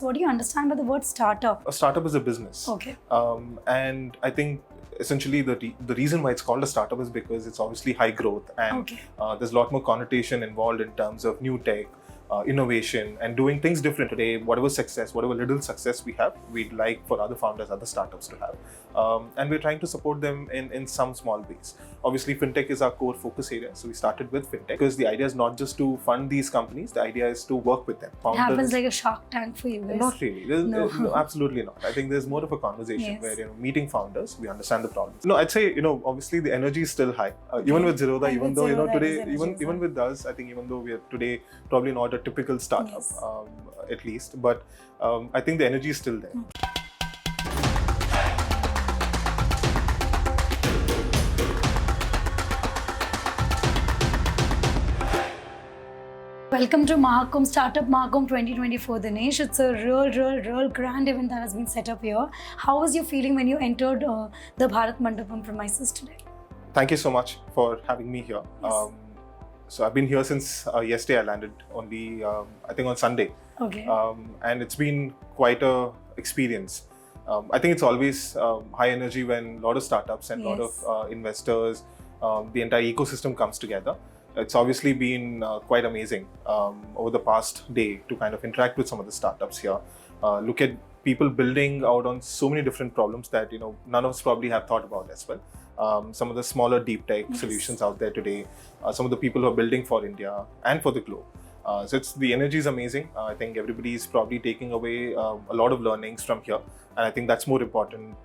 what do you understand by the word startup? A startup is a business. Okay. And I think essentially the reason why it's called a startup is because it's obviously high growth, and there's a lot more connotation involved in terms of new tech, innovation, and doing things different. Today, whatever little success we have, we'd like for other founders, other startups to have. And we're trying to support them in some small ways. Obviously, fintech is our core focus area. So we started with fintech because the idea is not just to fund these companies. The idea is to work with them. It happens like a Shark Tank for you guys. Not really. No, absolutely not. I think there's more of a conversation where, meeting founders, we understand the problems. No, I'd say, obviously the energy is still high. Even with Zerodha, even though, today, even with us, I think even though we are today probably not a typical startup, at least, but I think the energy is still there. Welcome to Mahakumbh Startup Mahakumbh 2024, Dinesh. It's a real grand event that has been set up here. How was your feeling when you entered the Bharat Mandapam premises today? Thank you so much for having me here. Yes. So I've been here since yesterday. I landed only, I think on Sunday. Okay. And it's been quite a experience. I think it's always high energy when a lot of startups and a lot of investors, the entire ecosystem comes together. It's obviously been quite amazing over the past day to kind of interact with some of the startups here. Look at people building out on so many different problems that none of us probably have thought about as well. Some of the smaller deep tech solutions out there today, some of the people who are building for India and for the globe. So the energy is amazing. I think everybody is probably taking away a lot of learnings from here. And I think that's more important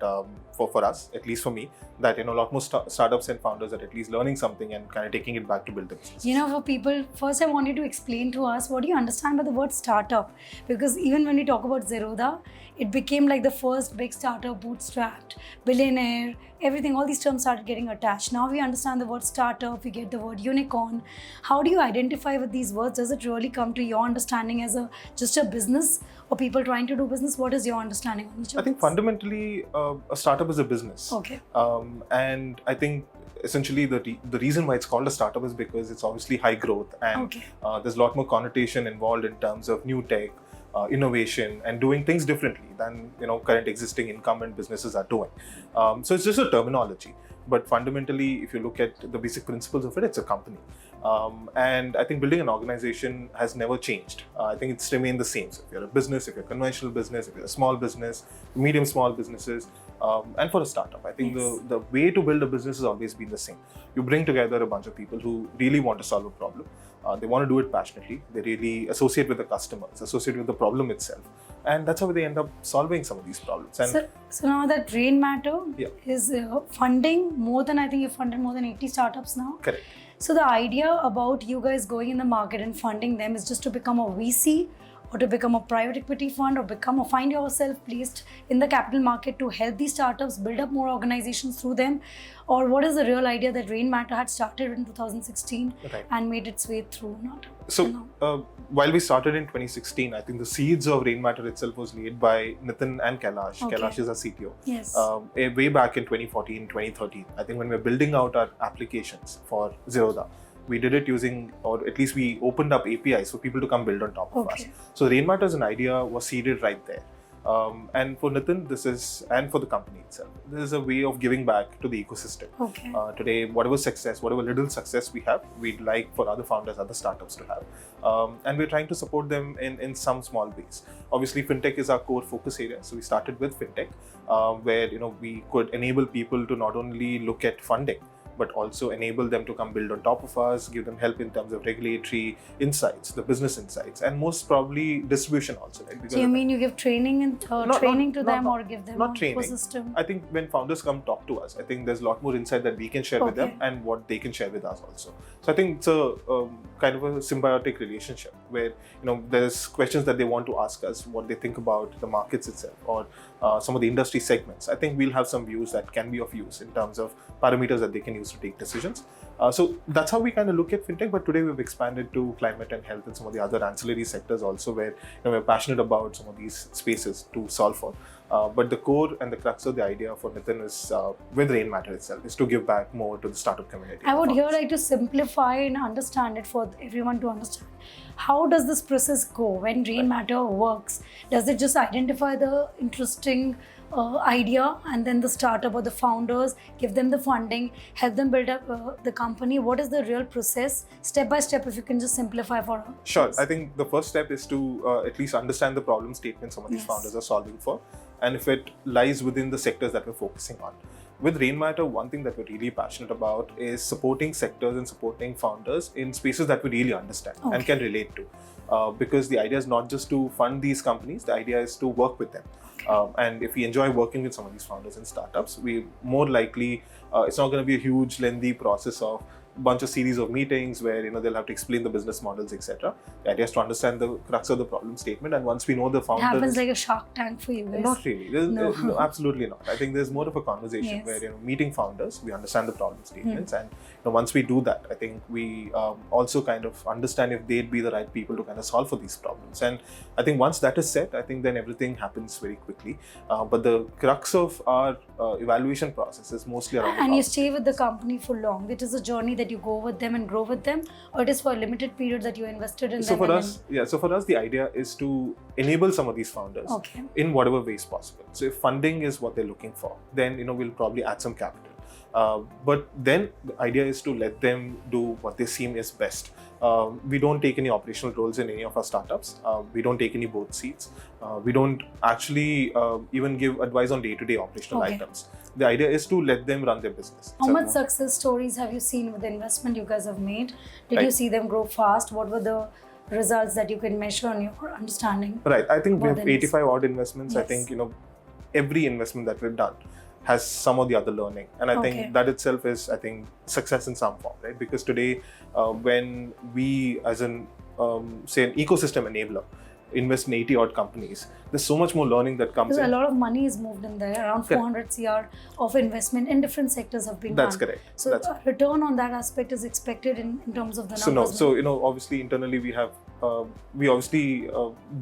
for us, at least for me, that a lot more startups and founders are at least learning something and kind of taking it back to build the business. For people, first I want you to explain to us, what do you understand by the word startup? Because even when we talk about Zerodha, it became like the first big startup, bootstrapped, billionaire, everything, all these terms started getting attached. Now we understand the word startup, we get the word unicorn. How do you identify with these words? Does it really come to your understanding as just a business or people trying to do business? What is your understanding on each of I think fundamentally a startup is a business. Okay. And I think essentially the reason why it's called a startup is because it's obviously high growth, and there's a lot more connotation involved in terms of new tech, innovation, and doing things differently than current existing incumbent businesses are doing. So it's just a terminology, but fundamentally, if you look at the basic principles of it, it's a company. And I think building an organization has never changed. I think it's remained the same. So if you're a business, if you're a conventional business, if you're a small business, medium small businesses, and for a startup, I think the way to build a business has always been the same. You bring together a bunch of people who really want to solve a problem. They want to do it passionately. They really associate with the customers, associate with the problem itself. And that's how they end up solving some of these problems. And so now that Rainmatter is funding more than, I think you've funded more than 80 startups now. Correct. So the idea about you guys going in the market and funding them is just to become a VC, or to become a private equity fund, or find yourself placed in the capital market to help these startups build up more organizations through them? Or what is the real idea that Rainmatter had started in 2016 and made its way through? While we started in 2016, I think the seeds of Rainmatter itself was laid by Nitin and Kailash. Kailash is our CTO. Yes. Way back in 2014, 2013, I think when we were building out our applications for Zerodha, we did it using, or at least we opened up APIs for people to come build on top of us. So Rainmatter as an idea was seeded right there. And for Nitin, and for the company itself, this is a way of giving back to the ecosystem. Today, whatever little success we have, we'd like for other founders, other startups to have. And we're trying to support them in some small ways. Obviously, fintech is our core focus area. So we started with fintech, where we could enable people to not only look at funding, but also enable them to come build on top of us, give them help in terms of regulatory insights, the business insights, and most probably distribution also. Right? So you mean you give training and training to them, or give them not training. Ecosystem? I think when founders come talk to us, I think there's a lot more insight that we can share with them and what they can share with us also. So I think it's a kind of a symbiotic relationship where there's questions that they want to ask us, what they think about the markets itself, or some of the industry segments. I think we'll have some views that can be of use in terms of parameters that they can use to take decisions. So that's how we kind of look at fintech, but today we've expanded to climate and health and some of the other ancillary sectors also, where we're passionate about some of these spaces to solve for. But the core and the crux of the idea for Nitin is with Rainmatter itself is to give back more to the startup community. I would here like to simplify and understand it for everyone to understand. How does this process go when Rainmatter works? Does it just identify the interesting idea and then the startup or the founders, give them the funding, help them build up the company? What is the real process? Step by step, if you can just simplify for us. Sure. I think the first step is to at least understand the problem statement some of these founders are solving for, and if it lies within the sectors that we're focusing on. With Rainmatter, one thing that we're really passionate about is supporting sectors and supporting founders in spaces that we really understand and can relate to. Because the idea is not just to fund these companies, the idea is to work with them. And if we enjoy working with some of these founders and startups, we more likely, it's not going to be a huge, lengthy process of bunch of series of meetings where they'll have to explain the business models, etc. The idea is to understand the crux of the problem statement, and once we know the founders, it happens like a Shark Tank for you guys. Not really. No, absolutely not. I think there's more of a conversation where meeting founders, we understand the problem statements, and once we do that, I think we also kind of understand if they'd be the right people to kind of solve for these problems. And I think once that is set, I think then everything happens very quickly. But the crux of our evaluation process is mostly around. And you stay with the company for long. It is a journey that you go with them and grow with them, or it is for a limited period that you invested in them? So for us, the idea is to enable some of these founders in whatever ways possible. So if funding is what they're looking for, then we'll probably add some capital. But then the idea is to let them do what they seem is best. We don't take any operational roles in any of our startups. We don't take any board seats. We don't actually even give advice on day-to-day operational items. The idea is to let them run their business. How much success stories have you seen with the investment you guys have made? Did you see them grow fast? What were the results that you can measure on your understanding? Right. I think we have 85 odd investments. I think, every investment that we've done has some of the other learning. And I think that itself is, success in some form, right? Because today, when we, as an, say, an ecosystem enabler, invest in 80 odd companies, there's so much more learning that comes in. A lot of money is moved in there. Around 400 CR of investment in different sectors have been done. That's correct. So return on that aspect is expected in terms of the numbers. So obviously internally we have, we obviously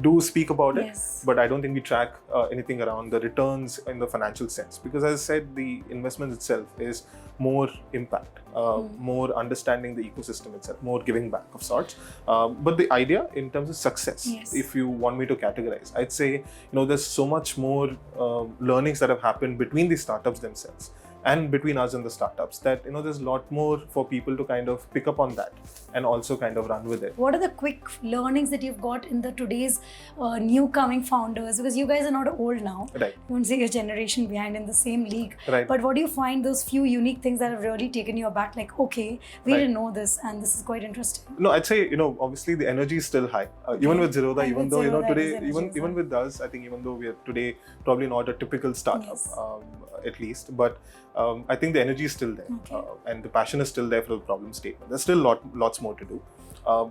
do speak about it, but I don't think we track anything around the returns in the financial sense. Because as I said, the investment itself is more impact, more understanding the ecosystem itself, more giving back of sorts. But the idea in terms of success, if you want me to categorize, I'd say, there's so much more learnings that have happened between the startups themselves and between us and the startups that, there's a lot more for people to kind of pick up on that and also kind of run with it. What are the quick learnings that you've got in the today's new coming founders? Because you guys are not old now. Right. You won't say a generation behind in the same league. Right. But what do you find those few unique things that have really taken you aback? Like, okay, we didn't know this and this is quite interesting. No, I'd say, obviously the energy is still high. Even with Zerodha, even though, today, even with us, I think even though we are today probably not a typical startup, at least, but I think the energy is still there, and the passion is still there for the problem statement. There's still lots more to do,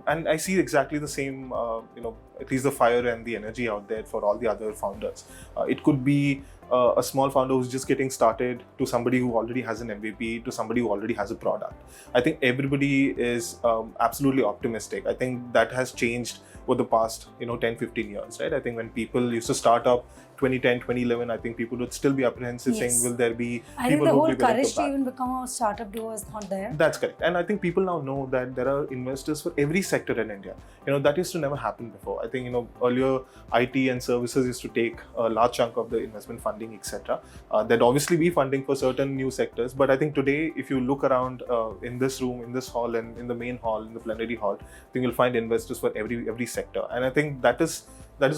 and I see exactly the same, at least the fire and the energy out there for all the other founders. It could be a small founder who's just getting started, to somebody who already has an MVP, to somebody who already has a product. I think everybody is absolutely optimistic. I think that has changed over the past 10-15 years, right? I think when people used to start up 2010, 2011, I think people would still be apprehensive saying, will there be I think the whole courage to even become a startup doer is not there. That's correct. And I think people now know that there are investors for every sector in India. That used to never happen before. I think, earlier IT and services used to take a large chunk of the investment funding, etc. There'd obviously be funding for certain new sectors. But I think today, if you look around in this room, in this hall, and in the main hall, in the plenary hall, I think you'll find investors for every sector. And I think that is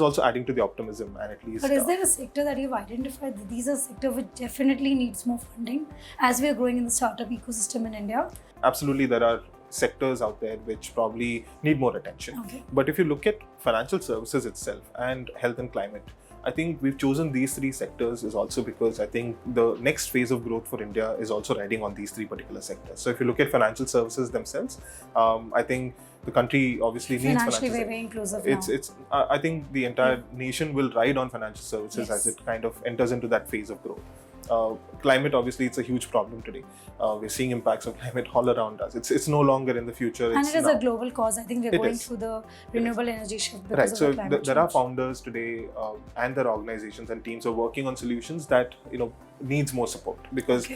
also adding to the optimism, and at least. But is there a sector that you've identified that these are sector which definitely needs more funding as we are growing in the startup ecosystem in India? Absolutely, there are sectors out there which probably need more attention. But if you look at financial services itself and health and climate, I think we've chosen these three sectors is also because I think the next phase of growth for India is also riding on these three particular sectors. So if you look at financial services themselves, I think the country obviously needs financial services. Very inclusive I think the entire nation will ride on financial services as it kind of enters into that phase of growth. Climate, obviously, it's a huge problem today. We're seeing impacts of climate all around us. It's no longer in the future. And it's it is now. a global cause. I think we're going through the renewable energy shift because Right. of So the climate there are change. founders today and their organizations and teams are working on solutions that needs more support, because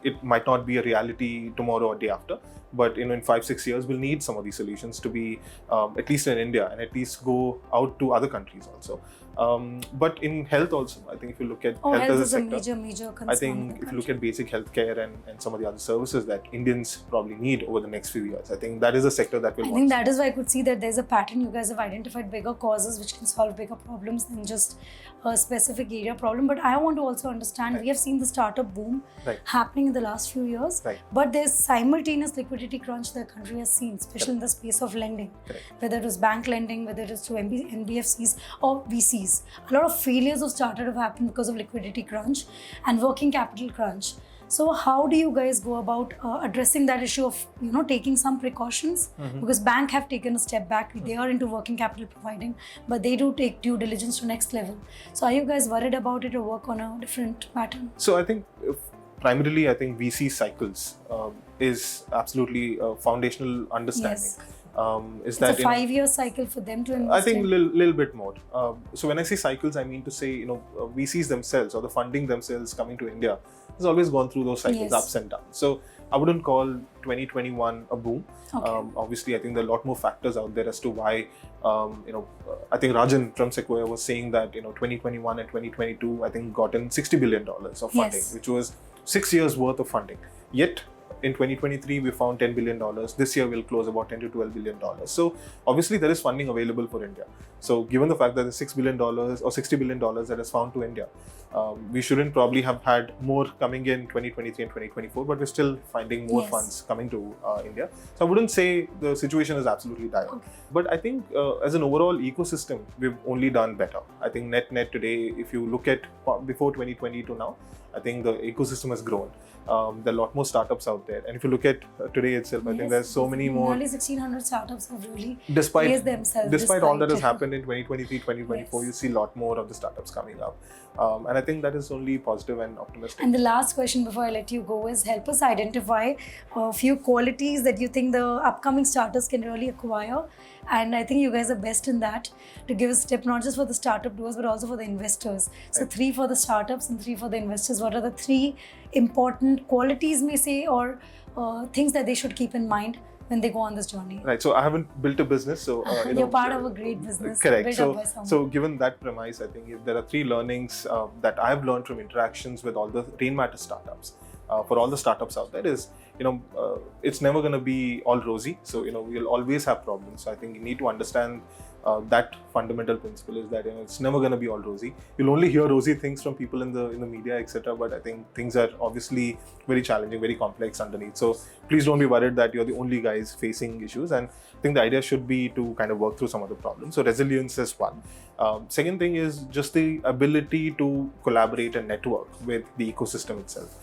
it might not be a reality tomorrow or day after, but in 5-6 years we'll need some of these solutions to be at least in India and at least go out to other countries also. But in health also, I think if you look at health as a sector, major concern. I think if you look at basic healthcare and some of the other services that Indians probably need over the next few years, I think that is a sector that will. I think that is why I could see that there's a pattern. You guys have identified bigger causes which can solve bigger problems than just a specific area problem. But I want to also understand, we have seen the startup boom happening in the last few years, but there's simultaneous liquidity crunch the country has seen, especially in the space of lending, whether it was bank lending, whether it is to NBFCs or VCs. A lot of failures of startup have happened because of liquidity crunch and working capital crunch. So how do you guys go about addressing that issue of taking some precautions? Because bank have taken a step back. They are into working capital providing, but they do take due diligence to next level. So are you guys worried about it or work on a different pattern? So I think primarily VC cycles is absolutely a foundational understanding. Yes. It's a 5-year cycle for them to invest. I think a little bit more. So when I say cycles, I mean to say VCs themselves or the funding themselves coming to India has always gone through those cycles, ups and downs. So I wouldn't call 2021 a boom. Obviously, I think there are a lot more factors out there as to why. I think Rajan from Sequoia was saying that 2021 and 2022 I think got in $60 billion of funding, which was 6 years worth of funding. Yet in 2023, we found $10 billion. This year, we'll close about $10 to $12 billion. So obviously, there is funding available for India. So given the fact that there's $6 billion or $60 billion that is found to India, we shouldn't probably have had more coming in 2023 and 2024, but we're still finding more funds coming to India. So I wouldn't say the situation is absolutely dire. But I think as an overall ecosystem, we've only done better. I think net today, if you look at before 2020 to now, I think the ecosystem has grown. There are a lot more startups out there. And if you look at today itself, I think there's so many more. Nearly 1,600 startups have really raised themselves. Despite all that has happened in 2023, 2024, you see a lot more of the startups coming up. And I think that is only positive and optimistic. And the last question before I let you go is, help us identify a few qualities that you think the upcoming startups can really acquire. And I think you guys are best in that, to give us a tip, not just for the startup doers, but also for the investors. So 3 for the startups and 3 for the investors. What are the 3 important qualities, may say, or things that they should keep in mind when they go on this journey? Right. So I haven't built a business. So you're part of a great business. Correct. So given that premise, I think if there are 3 learnings that I've learned from interactions with all the Rainmatter startups, for all the startups out there, is it's never going to be all rosy. So we'll always have problems. So I think you need to understand that fundamental principle is that it's never going to be all rosy. You'll only hear rosy things from people in the media, etc. But I think things are obviously very challenging, very complex underneath. So please don't be worried that you're the only guys facing issues. And I think the idea should be to kind of work through some of the problems. So resilience is one. Second thing is just the ability to collaborate and network with the ecosystem itself.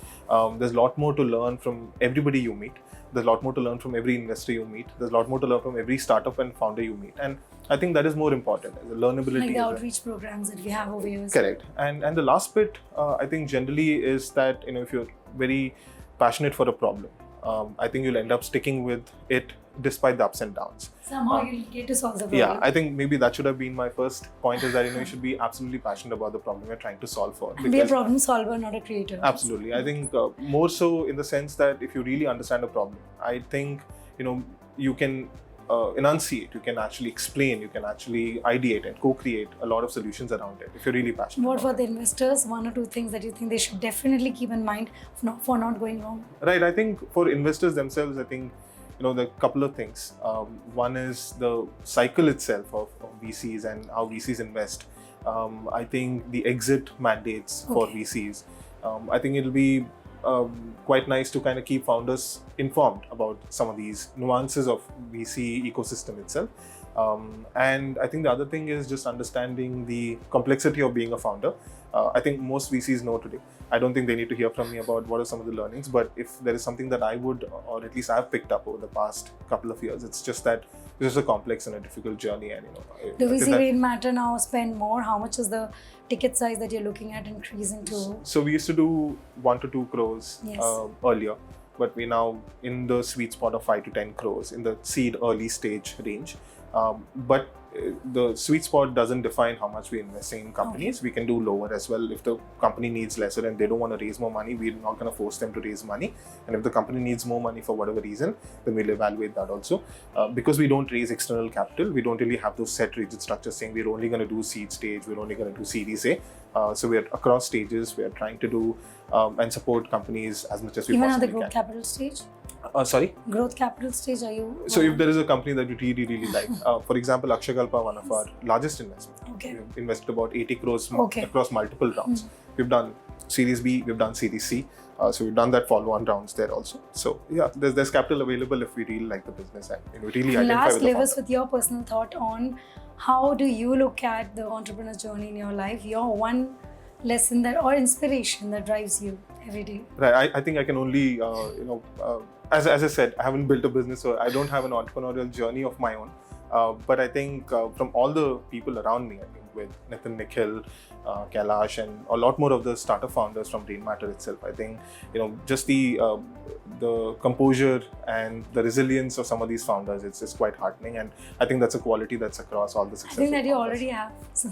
There's a lot more to learn from everybody you meet. There's a lot more to learn from every investor you meet. There's a lot more to learn from every startup and founder you meet. And I think that is more important, the learnability. Like the outreach programs that we have over years. Correct. And the last bit, I think generally is that, if you're very passionate for a problem, I think you'll end up sticking with it despite the ups and downs. Somehow you'll get to solve the problem. Yeah, I think maybe that should have been my first point, is that you should be absolutely passionate about the problem you're trying to solve for. And be a problem solver, not a creator. Absolutely. I think more so in the sense that if you really understand a problem, I think you can enunciate, you can actually explain, you can actually ideate and co-create a lot of solutions around it if you're really passionate. What for the investors, 1 or 2 things that you think they should definitely keep in mind for not going wrong? Right. I think for investors themselves, I think there are a couple of things. One is the cycle itself of VCs and how VCs invest. I think the exit mandates for VCs. I think it'll be quite nice to kind of keep founders informed about some of these nuances of VC ecosystem itself. And I think the other thing is just understanding the complexity of being a founder. I think most VCs know today. I don't think they need to hear from me about what are some of the learnings, but if there is something that I would, or at least I've picked up over the past couple of years, it's just that this is a complex and a difficult journey. And do we see Rainmatter now spend more? How much is the ticket size that you're looking at increasing to? So we used to do 1 to 2 crores earlier, but we're now in the sweet spot of 5 to 10 crores in the seed early stage range. But the sweet spot doesn't define how much we invest in companies. We can do lower as well. If the company needs lesser and they don't want to raise more money, we're not going to force them to raise money. And if the company needs more money for whatever reason, then we'll evaluate that also. Because we don't raise external capital, we don't really have those set rigid structures saying we're only going to do seed stage, we're only going to do Series A. So we're across stages, we're trying to do and support companies as much as we possibly can. Even at the growth capital stage? Sorry? Growth capital stage, are you? So if there is a company that we really like, for example, Akshakalpa, one of our largest investments. We've invested about 80 crores across multiple rounds. We've done Series B, we've done Series C. So we've done that follow-on rounds there also. So yeah, there's capital available if we really like the business and we really identify last, with the leave us with your personal thought on how do you look at the entrepreneur journey in your life, your one lesson that or inspiration that drives you every day. Right, I think I can only as I said, I haven't built a business, so I don't have an entrepreneurial journey of my own. But I think from all the people around me, I think with Nitin, Nikhil, Kailash, and a lot more of the startup founders from Rainmatter itself, I think just the composure and the resilience of some of these founders, it's quite heartening, and I think that's a quality that's across all the successful I think that you founders. Already have. So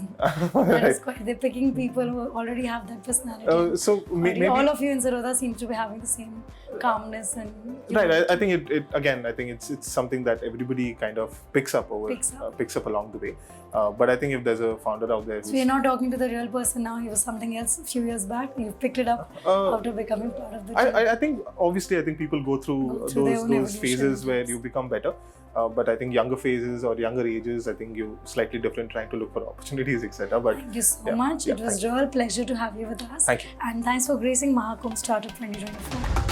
that is quite. They're picking people who already have that personality. So maybe all of you in Zerodha seem to be having the same calmness and. Right, I think it again. I think it's something that everybody kind of picks up along the way. But I think if there's a founder out there, so you're not talking to the real person now. He was something else a few years back. You've picked it up after becoming part of the team. I think obviously people go through those phases where you become better. But I think younger phases or younger ages, I think you're slightly different, trying to look for opportunities, etc. But thank you so much. It was a real pleasure to have you with us. Thank you. And thanks for gracing Mahakumbh Startup 2024.